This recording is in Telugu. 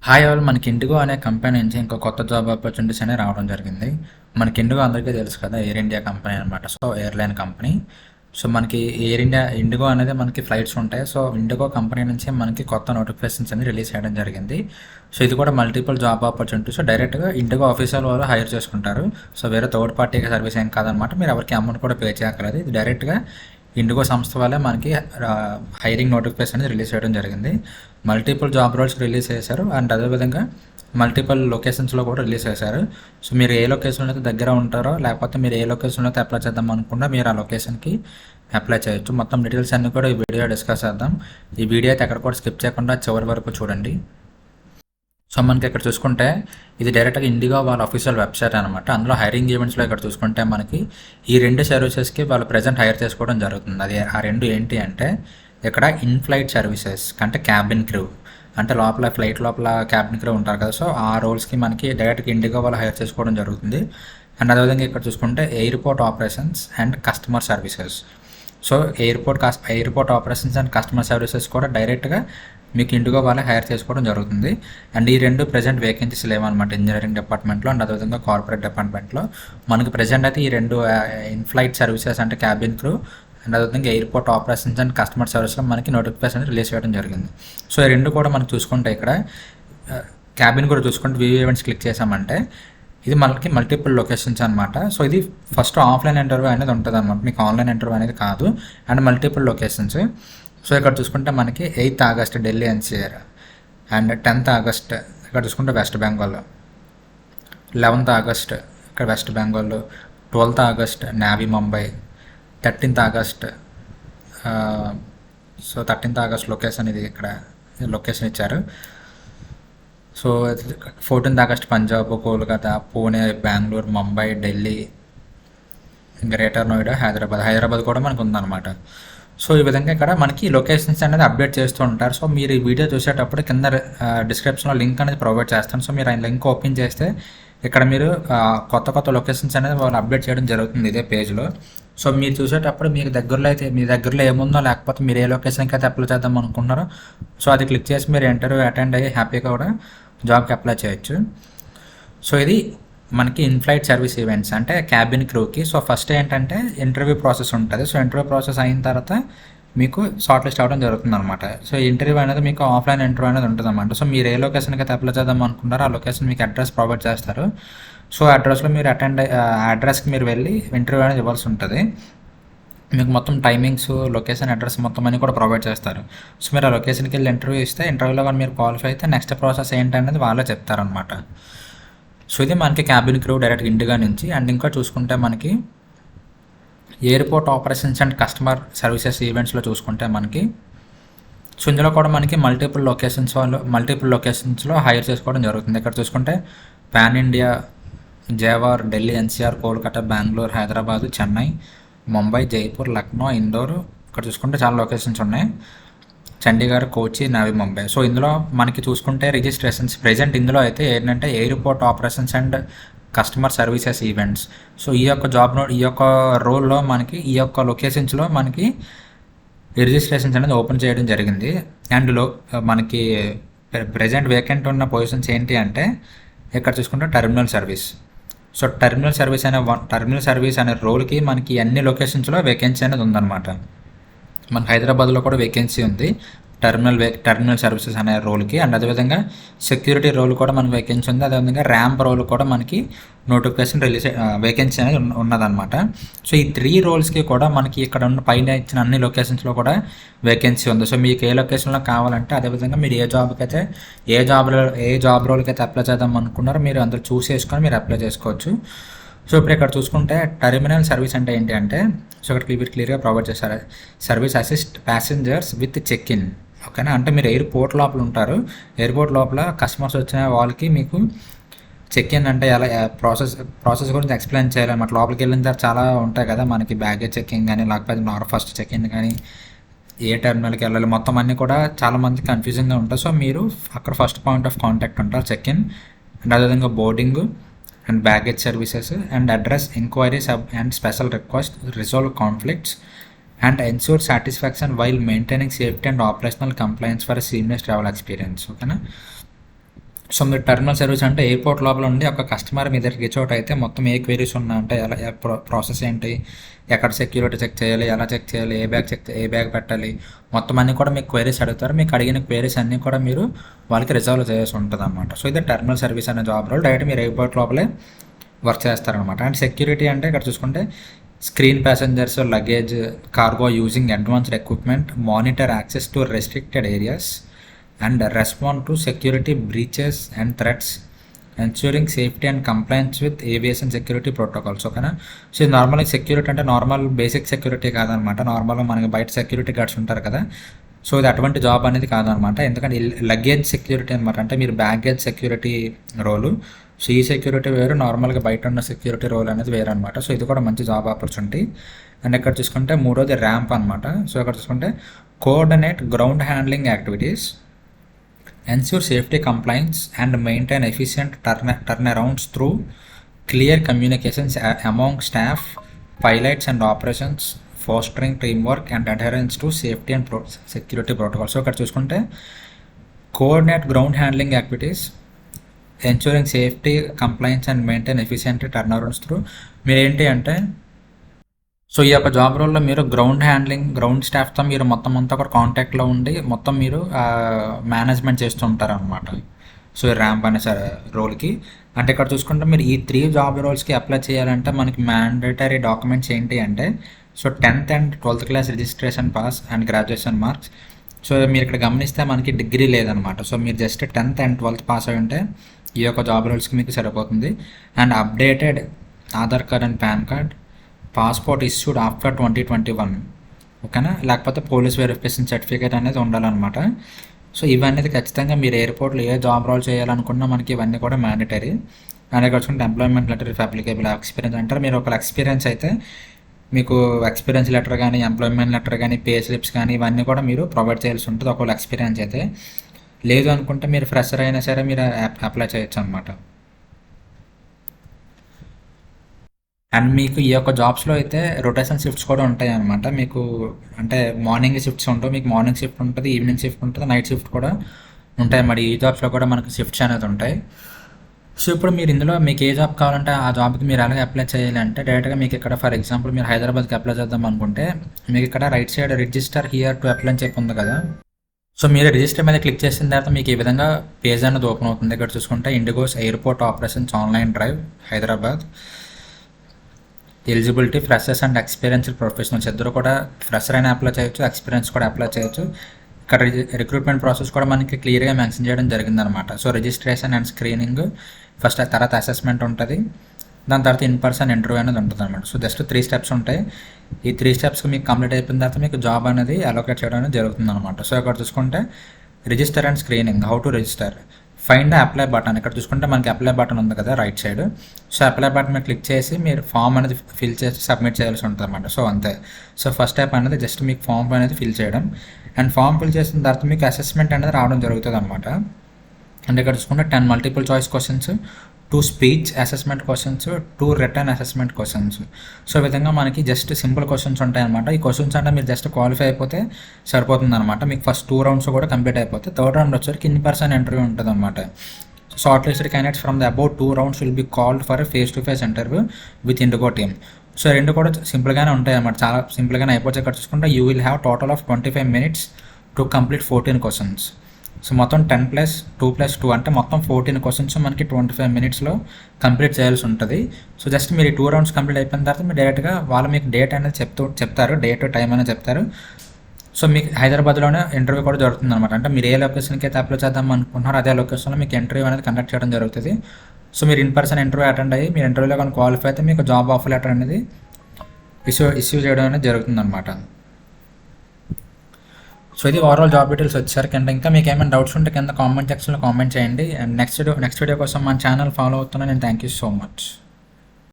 హాయ్ ఆల్, మనకి ఇండిగో అనే కంపెనీ నుంచి ఇంకో కొత్త జాబ్ ఆపర్చునిటీస్ అనేవి రావడం జరిగింది. మనకి ఇండిగో అందరికీ తెలుసు కదా, ఎయిర్ ఇండియా కంపెనీ అనమాట. So airline company. సో మనకి ఇండిగో అనేది మనకి ఫ్లైట్స్ ఉంటాయి. సో ఇండిగో కంపెనీ నుంచి మనకి కొత్త నోటిఫికేషన్స్ అనేది రిలీజ్ చేయడం జరిగింది. సో ఇది కూడా మల్టిపుల్ జాబ్ ఆపర్చునిటీస్. డైరెక్ట్గా ఇండిగో ఆఫీసర్ వాళ్ళు హైర్ చేసుకుంటారు. సో వేరే థర్డ్ పార్టీ సర్వీస్ ఏం కాదనమాట. మీరు ఎవరికి అమౌంట్ కూడా పే చేయక్కర్లేదు. ఇది డైరెక్ట్గా ఇండిగో సంస్థ వల్లే మనకి హైరింగ్ నోటిఫికేషన్ అనేది రిలీజ్ చేయడం జరిగింది. మల్టిపుల్ జాబ్ రోల్స్ రిలీజ్ చేశారు అండ్ అదేవిధంగా మల్టిపుల్ లొకేషన్స్లో కూడా రిలీజ్ చేశారు. సో మీరు ఏ లొకేషన్లో అయితే దగ్గర ఉంటారో, లేకపోతే మీరు ఏ లొకేషన్లో అయితే అప్లై చేద్దాం అనుకున్నా మీరు ఆ లొకేషన్కి అప్లై చేయొచ్చు. మొత్తం డీటెయిల్స్ అన్నీ కూడా ఈ వీడియో డిస్కస్ చేద్దాం. ఈ వీడియో అయితే ఎక్కడ కూడా స్కిప్ చేయకుండా చివరి వరకు చూడండి. సో మనకి ఇక్కడ చూసుకుంటే ఇది డైరెక్ట్గా ఇండిగో వాళ్ళ అఫీషియల్ వెబ్సైట్ అనమాట. అందులో హైరింగ్ ఈవెంట్స్లో ఇక్కడ చూసుకుంటే మనకి ఈ రెండు సర్వీసెస్కి వాళ్ళు ప్రజెంట్ హైర్ చేసుకోవడం జరుగుతుంది. అది ఆ రెండు ఏంటి అంటే, ఇక్కడ ఇన్ ఫ్లైట్ సర్వీసెస్ అంటే క్యాబిన్ క్రూ, అంటే లోపల ఫ్లైట్ లోపల క్యాబిన్ క్రూ ఉంటారు కదా. సో ఆ రోల్స్కి మనకి డైరెక్ట్గా ఇండిగో వాళ్ళు హైర్ చేసుకోవడం జరుగుతుంది. అండ్ అదేవిధంగా ఇక్కడ చూసుకుంటే airport operations and customer services. So airport operations and customer services కూడా డైరెక్ట్గా మీకు ఇండిగో వాళ్ళే హైర్ చేసుకోవడం జరుగుతుంది. అండ్ ఈ రెండు ప్రజెంట్ వేకెన్సీస్ లేవన్నమాట, ఇంజనీరింగ్ డిపార్ట్మెంట్లో అండ్ అదేవిధంగా కార్పొరేట్ డిపార్ట్మెంట్లో. మనకి ప్రజెంట్ అయితే ఈ రెండు ఇన్ ఫ్లైట్ సర్వీసెస్ అంటే క్యాబిన్ క్రూ అండ్ అదేవిధంగా ఎయిర్పోర్ట్ ఆపరేషన్స్ అండ్ కస్టమర్ సర్వీస్లో మనకి నోటిఫికేషన్ రిలీజ్ చేయడం జరిగింది. సో ఈ రెండు కూడా మనకి చూసుకుంటే ఇక్కడ క్యాబిన్ కూడా చూసుకుంటే వ్యూ ఈవెంట్స్ క్లిక్ చేసామంటే ఇది మనకి మల్టిపుల్ లొకేషన్స్ అనమాట. సో ఇది ఫస్ట్ ఆఫ్లైన్ ఇంటర్వ్యూ అనేది ఉంటుంది అనమాట, మీకు ఆన్లైన్ ఇంటర్వ్యూ అనేది కాదు. And multiple locations. సో ఇక్కడ చూసుకుంటే మనకి 8th August Delhi NCR, and 10th August ఇక్కడ చూసుకుంటే వెస్ట్ బెంగాల్, 11th ఆగస్ట్ ఇక్కడ West Bengal, 12th August Navi Mumbai, 13th August. So 13th August location ఇది ఇక్కడ లొకేషన్ ఇచ్చారు. So 14th August Punjab, Kolkata, Pune, Bengaluru, Mumbai, Delhi, Greater Noida, Hyderabad కూడా మనకు ఉందన్నమాట. సో ఈ విధంగా ఇక్కడ మనకి లొకేషన్స్ అనేది అప్డేట్ చేస్తూ ఉంటారు. సో మీరు ఈ వీడియో చూసేటప్పుడు కింద డిస్క్రిప్షన్లో లింక్ అనేది ప్రొవైడ్ చేస్తాను. సో మీరు ఆ లింక్ ఓపెన్ చేస్తే ఇక్కడ మీరు కొత్త కొత్త లొకేషన్స్ అనేది వాళ్ళు అప్డేట్ చేయడం జరుగుతుంది ఇదే పేజ్లో. సో మీరు చూసేటప్పుడు మీకు దగ్గరలో అయితే మీ దగ్గరలో ఏముందో, లేకపోతే మీరు ఏ లొకేషన్కి అయితే అప్లై చేద్దాం అనుకుంటున్నారో సో అది క్లిక్ చేసి మీరు ఇంటర్వ్యూ అటెండ్ అయ్యి హ్యాపీగా కూడా జాబ్కి అప్లై చేయొచ్చు. సో ఇది మనకి ఇన్ఫ్లైట్ సర్వీస్ ఈవెంట్స్ అంటే క్యాబిన్ క్రూకి. సో ఫస్ట్ ఏంటంటే ఇంటర్వ్యూ ప్రాసెస్ ఉంటుంది. సో ఇంటర్వ్యూ ప్రాసెస్ అయిన తర్వాత మీకు షార్ట్ లిస్ట్ అవ్వడం జరుగుతుంది అనమాట. సో ఇంటర్వ్యూ అనేది మీకు ఆఫ్లైన్ ఇంటర్వ్యూ అనేది ఉంటుంది అనమాట. సో మీరు ఏ లొకేషన్కి అయితే అప్లై చేద్దాం అనుకుంటారో ఆ లొకేషన్ మీకు అడ్రస్ ప్రొవైడ్ చేస్తారు. సో అడ్రస్లో మీరు అడ్రస్కి మీరు వెళ్ళి ఇంటర్వ్యూ అనేది ఇవ్వాల్సి ఉంటుంది. మీకు మొత్తం టైమింగ్స్, లొకేషన్, అడ్రస్ మొత్తం అన్నీ కూడా ప్రొవైడ్ చేస్తారు. సో మీరు ఆ లొకేషన్కి వెళ్ళి ఇంటర్వ్యూ ఇస్తే ఇంటర్వ్యూలో కానీ మీరు క్వాలిఫై అయితే నెక్స్ట్ ప్రాసెస్ ఏంటనేది వాళ్ళే చెప్తారనమాట. సో ఇది మనకి క్యాబిన్ క్రూ డైరెక్ట్ ఇండిగా నుంచి. అండ్ ఇంకా చూసుకుంటే మనకి airport operations and customer services ఈవెంట్స్లో చూసుకుంటే మనకి సో ఇందులో కూడా మనకి మల్టిపుల్ లొకేషన్స్లో హైర్ చేసుకోవడం జరుగుతుంది. ఇక్కడ చూసుకుంటే pan India, Jewar, Delhi NCR, Kolkata, Bengaluru, Hyderabad, Chennai, Mumbai, Jaipur, Lucknow, Indore. ఇక్కడ చూసుకుంటే చాలా లొకేషన్స్ ఉన్నాయి. చండీగఢ్, కోచి, నవీ ముంబై. సో ఇందులో మనకి చూసుకుంటే రిజిస్ట్రేషన్స్ ప్రజెంట్ ఇందులో అయితే ఏంటంటే airport operations and customer services events. So ఈ యొక్క రోల్లో మనకి ఈ యొక్క లొకేషన్స్లో మనకి రిజిస్ట్రేషన్స్ అనేది ఓపెన్ చేయడం జరిగింది. అండ్ మనకి ప్రజెంట్ వేకెంట్ ఉన్న పొజిషన్స్ ఏంటి అంటే ఇక్కడ చూసుకుంటే terminal service. So terminal service అనే రోల్కి మనకి అన్ని లొకేషన్స్లో వేకెన్సీ అనేది ఉందన్నమాట. మనకి హైదరాబాద్లో కూడా వేకెన్సీ ఉంది టెర్మినల్ సర్వీసెస్ అనే రోల్కి. అండ్ అదేవిధంగా సెక్యూరిటీ రోల్ కూడా మనకి వేకెన్సీ ఉంది. అదేవిధంగా ర్యాంప్ రోల్ కూడా మనకి నోటిఫికేషన్ వేకెన్సీ అనేది ఉన్నదన్నమాట. సో ఈ 3 రోల్స్కి కూడా మనకి ఇక్కడ ఉన్న పైన ఇచ్చిన అన్ని లొకేషన్స్లో కూడా వేకెన్సీ ఉంది. సో మీకు ఏ లొకేషన్లో కావాలంటే అదేవిధంగా మీరు ఏ జాబ్ రోల్కి అయితే అప్లై చేద్దాం అనుకున్నారో మీరు అందరూ చూసేసుకొని మీరు అప్లై చేసుకోవచ్చు. సో ఇప్పుడు ఇక్కడ చూసుకుంటే టెర్మినల్ సర్వీస్ అంటే ఏంటి అంటే, సో ఇక్కడ క్లియర్గా ప్రొవైడ్ చేస్తారు. Service assist passengers with check in. ఓకేనా, అంటే మీరు ఎయిర్పోర్ట్ లోపల ఉంటారు. ఎయిర్పోర్ట్ లోపల కస్టమర్స్ వచ్చిన వాళ్ళకి మీకు చెక్ ఇన్ అంటే ఎలా ప్రాసెస్ గురించి ఎక్స్ప్లెయిన్ చేయాలన్నమాట. లోపలికి వెళ్ళిన తర్వాత చాలా ఉంటాయి కదా మనకి, బ్యాగేజ్ చెకింగ్ కానీ లేకపోతే ఫస్ట్ చెక్ ఇన్ కానీ ఏ టెర్మినల్కి వెళ్ళాలి మొత్తం అన్నీ కూడా చాలామంది కన్ఫ్యూజింగ్గా ఉంటాయి. సో మీరు అక్కడ ఫస్ట్ పాయింట్ ఆఫ్ కాంటాక్ట్ ఉంటారు చెక్ ఇన్. అండ్ అదేవిధంగా boarding and baggage services and address enquiries and special request, resolve conflicts and ensure satisfaction while maintaining safety and operational compliance for a seamless travel experience. ఓకేనా, సో మీరు టెర్మినల్ సర్వీస్ అంటే ఎయిర్పోర్ట్ లోపల ఉండి ఒక కస్టమర్ మీ దగ్గరికి చోట అయితే మొత్తం ఏ క్వైరీస్ ఉన్నా అంటే ఎలా ప్రాసెస్ ఏంటి, ఎక్కడ సెక్యూరిటీ చెక్ చేయాలి, ఎలా చెక్ చేయాలి, ఏ బ్యాగ్ పెట్టాలి, మొత్తం అన్నీ కూడా మీకు క్వైరీస్ అడుగుతారు. మీకు అడిగిన క్వైరీస్ అన్నీ కూడా మీరు వాళ్ళకి రిజాల్వ్ చేయాల్సి ఉంటుంది అనమాట. సో ఇది టెర్మినల్ సర్వీస్ అనే జాబ్ రోల్. డైరెక్ట్ మీరు ఎయిర్పోర్ట్ లోపలే వర్క్ చేస్తారనమాట. అండ్ సెక్యూరిటీ అంటే ఇక్కడ చూసుకుంటే screen passengers, luggage, cargo using advanced equipment, monitor access to restricted areas and respond to security breaches and threats, ensuring safety and compliance with aviation security protocols. ఓకేనా. సో ఇది నార్మల్ సెక్యూరిటీ అంటే నార్మల్ బేసిక్ సెక్యూరిటీ కాదనమాట. నార్మల్గా మనకి బయట సెక్యూరిటీ గార్డ్స్ ఉంటారు కదా, సో ఇది అటువంటి జాబ్ అనేది కాదనమాట. ఎందుకంటే లగేజ్ సెక్యూరిటీ అనమాట, అంటే మీరు బ్యాగేజ్ సెక్యూరిటీ రోలు. సో ఈ సెక్యూరిటీ వేరు, నార్మల్గా బయట ఉన్న సెక్యూరిటీ రోల్ అనేది వేరు అనమాట. సో ఇది కూడా మంచి జాబ్ ఆపర్చునిటీ. అండ్ ఇక్కడ చూసుకుంటే మూడోది ర్యాంప్ అనమాట. సో ఇక్కడ చూసుకుంటే coordinate ground handling activities, ensure safety compliance and maintain efficient turnarounds through clear communications among staff, pilots and operations, fostering teamwork and adherence to safety and security protocols. So ఇక్కడ చూసుకుంటే coordinate ground handling activities, ensuring safety compliance and maintain efficient turnarounds through, మీరు ఏంటి అంటే సో ఈ యొక్క జాబ్ రోల్లో మీరు గ్రౌండ్ హ్యాండ్లింగ్, గ్రౌండ్ స్టాఫ్తో మీరు మొత్తం అంతా ఒక కాంటాక్ట్లో ఉండి మొత్తం మీరు మేనేజ్మెంట్ చేస్తూ ఉంటారనమాట. సో ఈ ర్యాంప్ అనే రోల్కి. అంటే ఇక్కడ చూసుకుంటే మీరు ఈ 3 జాబ్ రోల్స్కి అప్లై చేయాలంటే మనకి మ్యాండేటరీ డాక్యుమెంట్స్ ఏంటి అంటే so 10th and 12th class registration pass and graduation marks. So మీరు ఇక్కడ గమనిస్తే మనకి డిగ్రీ లేదనమాట. సో మీరు just 10th and 12th pass అయి ఉంటే ఈ యొక్క జాబ్ రోల్స్కి మీకు సరిపోతుంది. And updated Aadhaar card and pan card, passport issued after 2021, ఓకేనా, లేకపోతే పోలీస్ వెరిఫికేషన్ సర్టిఫికేట్ అనేది ఉండాలన్నమాట. సో ఇవన్నీ ఖచ్చితంగా మీరు ఎయిర్పోర్ట్లో ఏ జాబ్ రోల్ చేయాలనుకున్నా మనకి ఇవన్నీ కూడా మ్యాండేటరీ. అండ్ ఇక్కడ చూసుకుంటే employment letter if applicable, experience అంటారు. మీరు ఒక ఎక్స్పీరియన్స్ అయితే మీకు ఎక్స్పీరియన్స్ లెటర్ కానీ, ఎంప్లాయ్మెంట్ లెటర్ కానీ, పే స్లిప్స్ కానీ ఇవన్నీ కూడా మీరు ప్రొవైడ్ చేయాల్సి ఉంటుంది ఒకవేళ ఎక్స్పీరియన్స్ అయితే. లేదు అనుకుంటే మీరు ఫ్రెషర్ అయినా సరే మీరు అప్లై చేయొచ్చు అనమాట. అండ్ మీకు ఈ యొక్క జాబ్స్లో అయితే రొటేషన్ షిఫ్ట్స్ కూడా ఉంటాయి అనమాట. మీకు అంటే మార్నింగ్ షిఫ్ట్స్ ఉంటాయి, మీకు మార్నింగ్ షిఫ్ట్ ఉంటుంది, ఈవినింగ్ షిఫ్ట్ ఉంటుంది, నైట్ షిఫ్ట్ కూడా ఉంటాయి. మరి ఈ జాబ్స్లో కూడా మనకు షిఫ్ట్స్ అనేది ఉంటాయి. సో ఇప్పుడు మీరు ఇందులో మీకు ఏ జాబ్ కావాలంటే ఆ జాబ్కి మీరు అలాగే అప్లై చేయాలి అంటే డైరెక్ట్గా మీకు ఇక్కడ ఫర్ ఎగ్జాంపుల్ మీరు హైదరాబాద్కి అప్లై చేద్దాం అనుకుంటే మీకు ఇక్కడ right side register here to apply అని చెప్పి ఉంది కదా. సో మీరు రిజిస్టర్ మీద క్లిక్ చేసిన తర్వాత మీకు ఈ విధంగా పేజ్ అనేది ఓపెన్ అవుతుంది. ఇక్కడ చూసుకుంటే IndiGo's airport operations online drive Hyderabad, eligibility freshers and experienced professionals, ఇద్దరు కూడా ఫ్రెషర్ అయినా అప్లై చేయొచ్చు, ఎక్స్పీరియన్స్ కూడా అప్లై చేయొచ్చు. ఇక్కడ రిక్రూట్మెంట్ ప్రాసెస్ కూడా మనకి క్లియర్గా మెన్షన్ చేయడం జరిగిందనమాట. So registration and screening first, తర్వాత అసెస్మెంట్ ఉంటుంది, దాని తర్వాత ఇన్ పర్సన్ ఇంటర్వ్యూ అనేది ఉంటుంది అనమాట. సో జస్ట్ 3 స్టెప్స్ ఉంటాయి. ఈ 3 స్టెప్స్కి మీకు కంప్లీట్ అయిపోయిన తర్వాత మీకు జాబ్ అనేది అలోకేట్ చేయడం అనేది జరుగుతుంది అనమాట. సో ఇక్కడ చూసుకుంటే register and screening, how to register, find the apply button. ఇక్కడ చూసుకుంటే మనకి అప్లై బటన్ ఉంది కదా right side. So apply button మీద క్లిక్ చేసి మీరు ఫామ్ అనేది ఫిల్ చేసి సబ్మిట్ చేయాల్సి ఉంటుంది అనమాట. సో అంతే. సో ఫస్ట్ స్టెప్ అనేది జస్ట్ మీకు ఫామ్ అనేది ఫిల్ చేయడం. అండ్ ఫామ్ ఫిల్ చేసిన తర్వాత మీకు అసెస్మెంట్ అనేది రావడం జరుగుతుంది అనమాట. అండ్ ఇక్కడ చూసుకుంటే 10 multiple choice questions, 2 speech assessment questions, 2 return assessment questions. So ఈ విధంగా మనకి జస్ట్ సింపుల్ క్వశ్చన్స్ ఉంటాయి అనమాట. ఈ క్వశ్చన్స్ అంటే మీరు జస్ట్ క్వాలిఫై అయిపోతే సరిపోతుంది అనమాట. మీకు ఫస్ట్ 2 రౌండ్స్ కూడా కంప్లీట్ అయిపోతే థర్డ్ రౌండ్ వచ్చేసరికి ఇన్ పర్సన్ ఇంటర్వ్యూ ఉంటుంది అనమాట. Short listed candidates from the about 2 rounds will be called for face to face interview with IndiGo team. So రెండు కూడా సింపుల్గానే ఉంటాయి అన్నమాట, చాలా సింపుల్గానే అయిపోవచ్చు. ఇక్కడ చూసుకుంటే you will have total of 25 minutes to complete 14 questions. So మొత్తం 10 + 2 + 2 అంటే మొత్తం 14 questions మనకి 25 minutesలో కంప్లీట్ చేయాల్సి ఉంటుంది. సో జస్ట్ మీరు 2 rounds కంప్లీట్ అయిపోయిన తర్వాత మీరు డైరెక్ట్గా వాళ్ళు మీకు డేట్ అనేది చెప్తారు, డేట్ టైం అనేది చెప్తారు. సో మీకు హైదరాబాద్లోనే ఇంటర్వ్యూ కూడా జరుగుతుంది అనమాట. అంటే మీరు ఏ లొకేషన్కి అయితే అప్లై చేద్దాం అనుకుంటున్నారో అదే లొకేషన్లో మీకు ఇంటర్వ్యూ అనేది కండక్ట్ చేయడం జరుగుతుంది. సో మీరు ఇన్ పర్సన్ ఇంటర్వ్యూ అటెండ్ అయ్యి మీరు ఇంటర్వ్యూలో కానీ క్వాలిఫై అయితే మీకు జాబ్ ఆఫర్ లెటర్ అనేది ఇష్యూ చేయడం అనేది జరుగుతుంది అనమాట. సో ఇది ఓవరాల్ జాబ్ డీటెయిల్స్ వచ్చారు. కింద ఇంకా మీకు ఏమైనా డౌట్స్ ఉంటే కింద కామెంట్ సెక్షన్లో కామెంట్ చేయండి. అండ్ నెక్స్ట్ వీడియో కోసం మన ఛానల్ ఫాలో అవుతున్నా నేను. Thank you so much.